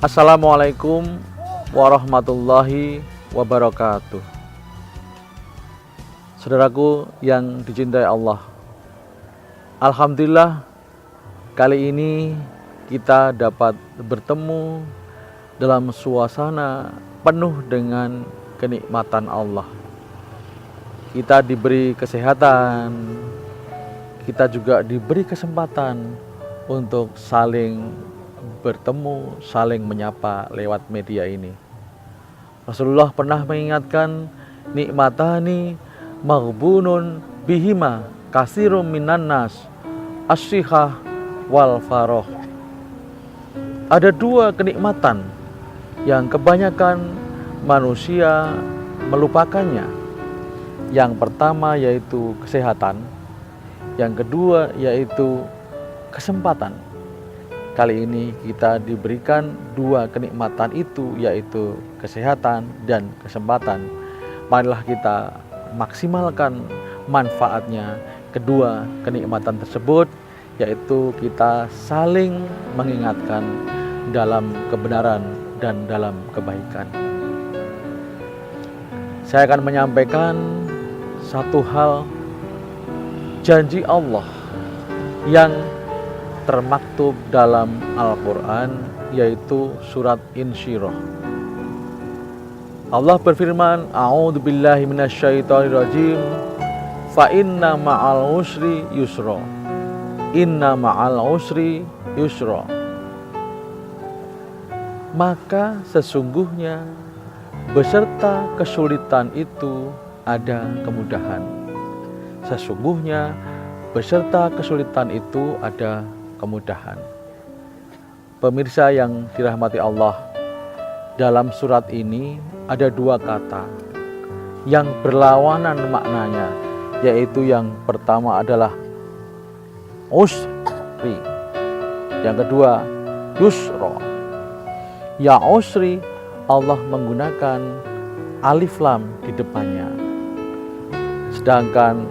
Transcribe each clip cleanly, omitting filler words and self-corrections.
Assalamualaikum warahmatullahi wabarakatuh. Saudaraku yang dicintai Allah, alhamdulillah kali ini kita dapat bertemu dalam suasana penuh dengan kenikmatan Allah. Kita diberi kesehatan, kita juga diberi kesempatan untuk saling bertemu, saling menyapa lewat media ini. Rasulullah pernah mengingatkan, nikmatani maghbunun bihima kasirum minan nas, as-sihah wal faroh. Ada dua kenikmatan yang kebanyakan manusia melupakannya. Yang pertama yaitu kesehatan, yang kedua yaitu kesempatan. Kali ini kita diberikan dua kenikmatan itu, yaitu kesehatan dan kesempatan. Marilah kita maksimalkan manfaatnya kedua kenikmatan tersebut, yaitu kita saling mengingatkan dalam kebenaran dan dalam kebaikan. Saya akan menyampaikan satu hal, janji Allah yang termaktub dalam Al-Quran, yaitu surat Insyirah. Allah berfirman, A'udzubillahi minasyaitonirrajim, fa inna ma'al usri yusra, inna ma'al usri yusra. Maka sesungguhnya beserta kesulitan itu ada kemudahan. Sesungguhnya beserta kesulitan itu ada kemudahan. Pemirsa yang dirahmati Allah, dalam surat ini ada dua kata yang berlawanan maknanya, yaitu yang pertama adalah usri, yang kedua yusra. Ya usri, Allah menggunakan alif lam di depannya, sedangkan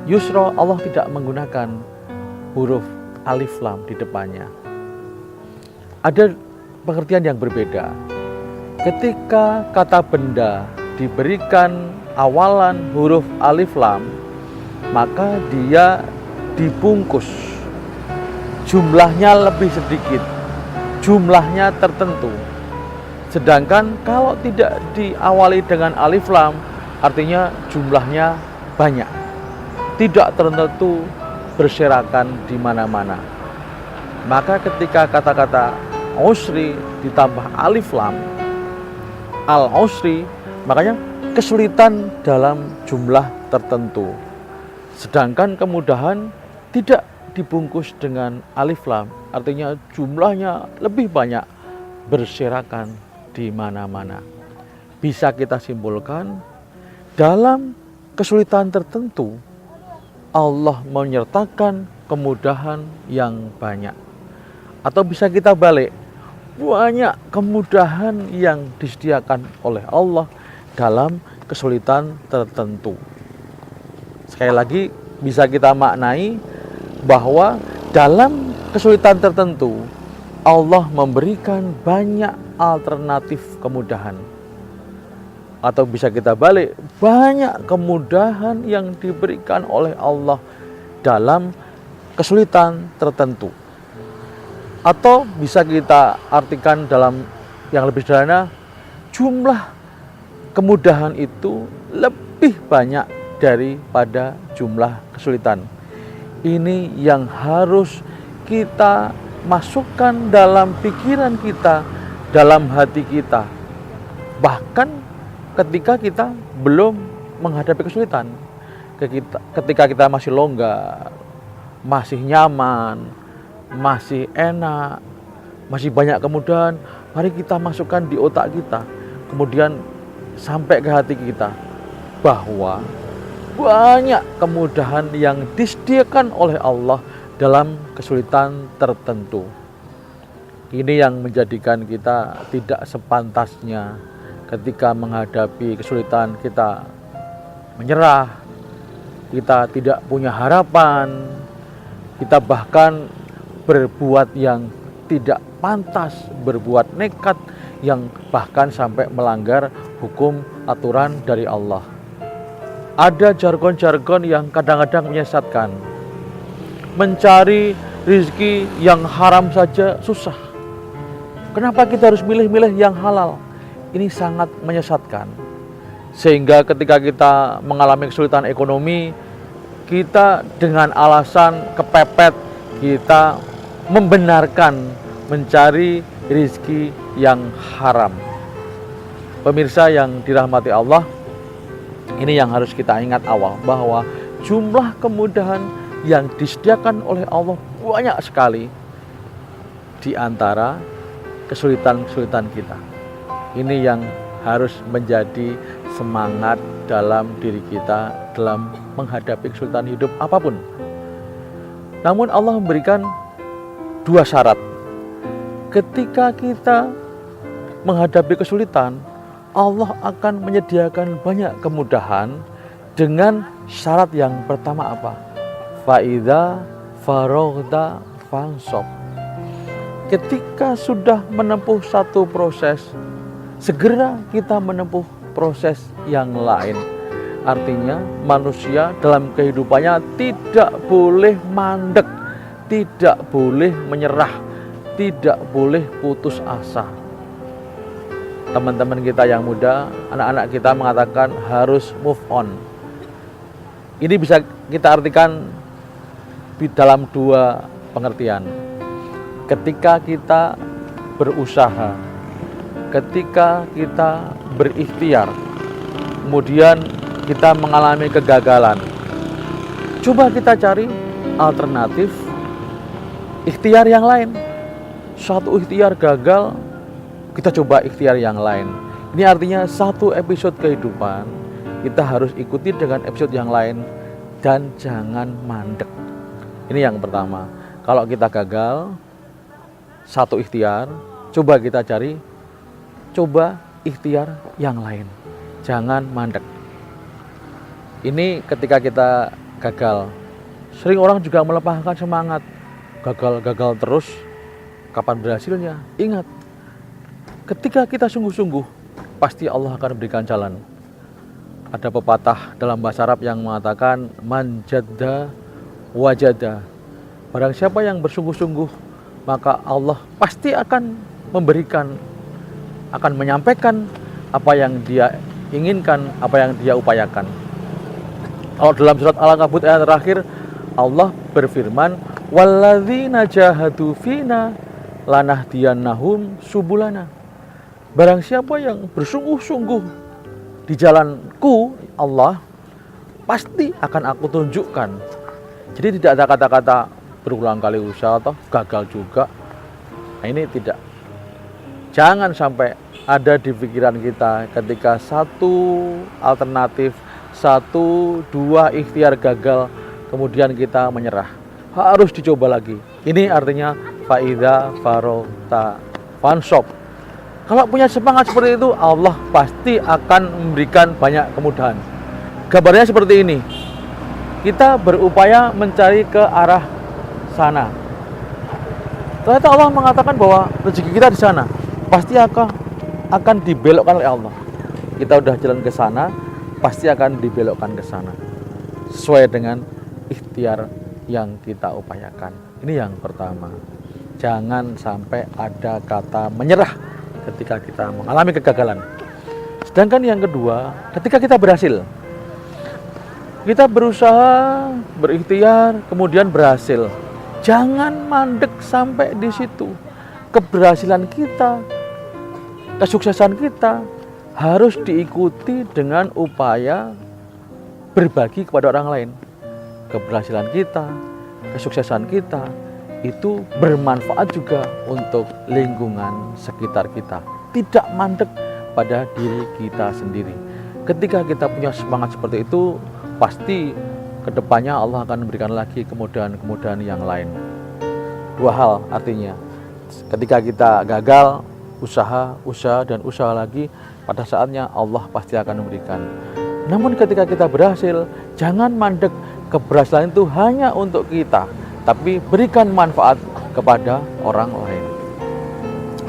yusra Allah tidak menggunakan huruf alif lam di depannya. Ada pengertian yang berbeda. Ketika kata benda diberikan awalan huruf alif lam, maka dia dibungkus. Jumlahnya lebih sedikit, jumlahnya tertentu. Sedangkan kalau tidak diawali dengan alif lam, artinya jumlahnya banyak, tidak tertentu, berserakan di mana-mana. Maka ketika kata-kata usri ditambah alif lam, al-usri, makanya kesulitan dalam jumlah tertentu. Sedangkan kemudahan tidak dibungkus dengan alif lam, artinya jumlahnya lebih banyak, berserakan di mana-mana. Bisa kita simpulkan, dalam kesulitan tertentu Allah menyertakan kemudahan yang banyak. Atau bisa kita balik, banyak kemudahan yang disediakan oleh Allah dalam kesulitan tertentu. Sekali lagi bisa kita maknai bahwa dalam kesulitan tertentu Allah memberikan banyak alternatif kemudahan. Atau bisa kita balik, banyak kemudahan yang diberikan oleh Allah dalam kesulitan tertentu. Atau bisa kita artikan dalam yang lebih sederhana, jumlah kemudahan itu lebih banyak daripada jumlah kesulitan. Ini yang harus kita masukkan dalam pikiran kita, dalam hati kita. Bahkan ketika kita belum menghadapi kesulitan, ketika kita masih longgar, masih nyaman, masih enak, masih banyak kemudahan, mari kita masukkan di otak kita, kemudian sampai ke hati kita, bahwa banyak kemudahan yang disediakan oleh Allah dalam kesulitan tertentu. Ini yang menjadikan kita tidak sepantasnya ketika menghadapi kesulitan kita menyerah, kita tidak punya harapan, kita bahkan berbuat yang tidak pantas berbuat nekat yang bahkan sampai melanggar hukum aturan dari Allah. Ada jargon-jargon yang kadang-kadang menyesatkan. Mencari rezeki yang haram saja susah. Kenapa kita harus milih-milih yang halal? Ini sangat menyesatkan. Sehingga ketika kita mengalami kesulitan ekonomi, kita dengan alasan kepepet, kita membenarkan mencari rezeki yang haram. Pemirsa yang dirahmati Allah, ini yang harus kita ingat awal, bahwa jumlah kemudahan yang disediakan oleh Allah banyak sekali di antara kesulitan-kesulitan kita. Ini yang harus menjadi semangat dalam diri kita dalam menghadapi kesulitan hidup apapun. Namun Allah memberikan dua syarat. Ketika kita menghadapi kesulitan, Allah akan menyediakan banyak kemudahan dengan syarat yang pertama apa? Fa'idha faroghta fansab. Ketika sudah menempuh satu proses, segera kita menempuh proses yang lain. Artinya manusia dalam kehidupannya tidak boleh mandek, tidak boleh menyerah, tidak boleh putus asa. Teman-teman kita yang muda, anak-anak kita mengatakan harus move on. Ini bisa kita artikan di dalam dua pengertian. Ketika kita berusaha, ketika kita berikhtiar, kemudian kita mengalami kegagalan, coba kita cari alternatif ikhtiar yang lain. Satu ikhtiar gagal, kita coba ikhtiar yang lain. Ini artinya satu episode kehidupan kita harus ikuti dengan episode yang lain dan jangan mandek. Ini yang pertama. Kalau kita gagal satu ikhtiar, coba kita cari ikhtiar yang lain. Jangan mandek. Ini ketika kita gagal. Sering orang juga melepaskan semangat. Gagal terus, kapan berhasilnya? Ingat, ketika kita sungguh-sungguh, pasti Allah akan berikan jalan. Ada pepatah dalam bahasa Arab yang mengatakan man jadda wajada. Barang siapa yang bersungguh-sungguh, maka Allah pasti akan memberikan, akan menyampaikan apa yang dia inginkan, apa yang dia upayakan. Kalau dalam surat Al-Ankabut ayat terakhir, Allah berfirman, walladzina jahadu fina lanahdiyannahum subulana. Barang siapa yang bersungguh-sungguh di jalanku, Allah, pasti akan aku tunjukkan. Jadi tidak ada kata-kata berulang kali usaha atau gagal juga. Nah, ini tidak. Jangan sampai ada di pikiran kita ketika satu alternatif, satu dua ikhtiar gagal, kemudian kita menyerah. Harus dicoba lagi. Ini artinya faidha farota fansop. Kalau punya semangat seperti itu, Allah pasti akan memberikan banyak kemudahan. Gambarnya seperti ini. Kita berupaya mencari ke arah sana. Ternyata Allah mengatakan bahwa rezeki kita di sana. Pasti akan dibelokkan oleh Allah. Kita udah jalan ke sana, pasti akan dibelokkan ke sana. Sesuai dengan ikhtiar yang kita upayakan. Ini yang pertama. Jangan sampai ada kata menyerah ketika kita mengalami kegagalan. Sedangkan yang kedua, ketika kita berhasil. Kita berusaha, berikhtiar, kemudian berhasil. Jangan mandek sampai di situ. Keberhasilan kita, kesuksesan kita harus diikuti dengan upaya berbagi kepada orang lain. Keberhasilan kita, kesuksesan kita itu bermanfaat juga untuk lingkungan sekitar kita. Tidak mandek pada diri kita sendiri. Ketika kita punya semangat seperti itu, pasti kedepannya Allah akan memberikan lagi kemudahan-kemudahan yang lain. Dua hal artinya, ketika kita gagal, usaha lagi, pada saatnya Allah pasti akan memberikan. Namun ketika kita berhasil, jangan mandek. Keberhasilan itu hanya untuk kita, tapi berikan manfaat kepada orang lain.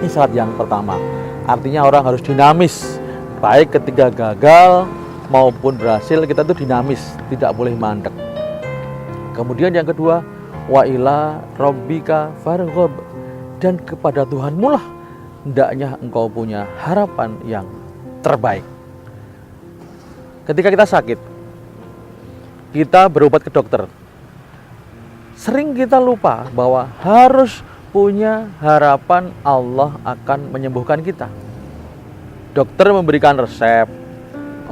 Ini syarat yang pertama. Artinya orang harus dinamis. Baik ketika gagal maupun berhasil, kita itu dinamis, tidak boleh mandek. Kemudian yang kedua, wa ila rabbika farghab, dan kepada Tuhanmu lah hendaknya engkau punya harapan yang terbaik. Ketika kita sakit, kita berobat ke dokter, sering kita lupa bahwa harus punya harapan Allah akan menyembuhkan kita. Dokter memberikan resep,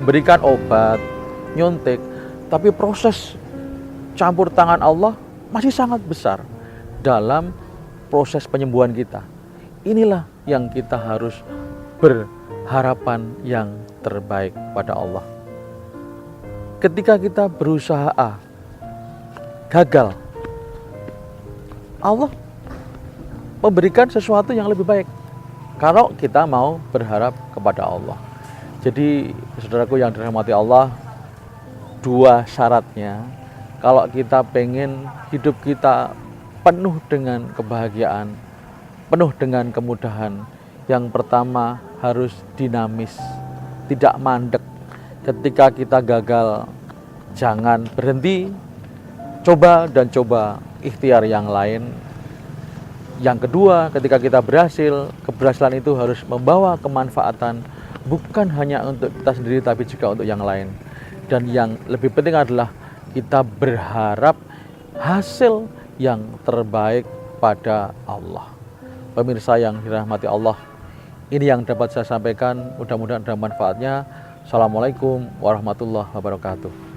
memberikan obat, nyuntik, tapi proses campur tangan Allah masih sangat besar dalam proses penyembuhan kita. Inilah yang kita harus berharapan yang terbaik pada Allah. Ketika kita berusaha gagal, Allah memberikan sesuatu yang lebih baik kalau kita mau berharap kepada Allah. Jadi saudaraku yang dirahmati Allah, dua syaratnya kalau kita pengen hidup kita penuh dengan kebahagiaan, penuh dengan kemudahan. Yang pertama harus dinamis, tidak mandek. Ketika kita gagal, jangan berhenti, coba dan coba ikhtiar yang lain. Yang kedua, ketika kita berhasil, keberhasilan itu harus membawa kemanfaatan bukan hanya untuk kita sendiri tapi juga untuk yang lain. Dan yang lebih penting adalah kita berharap hasil yang terbaik pada Allah. Pemirsa yang dirahmati Allah, ini yang dapat saya sampaikan, mudah-mudahan ada manfaatnya. Assalamualaikum warahmatullahi wabarakatuh.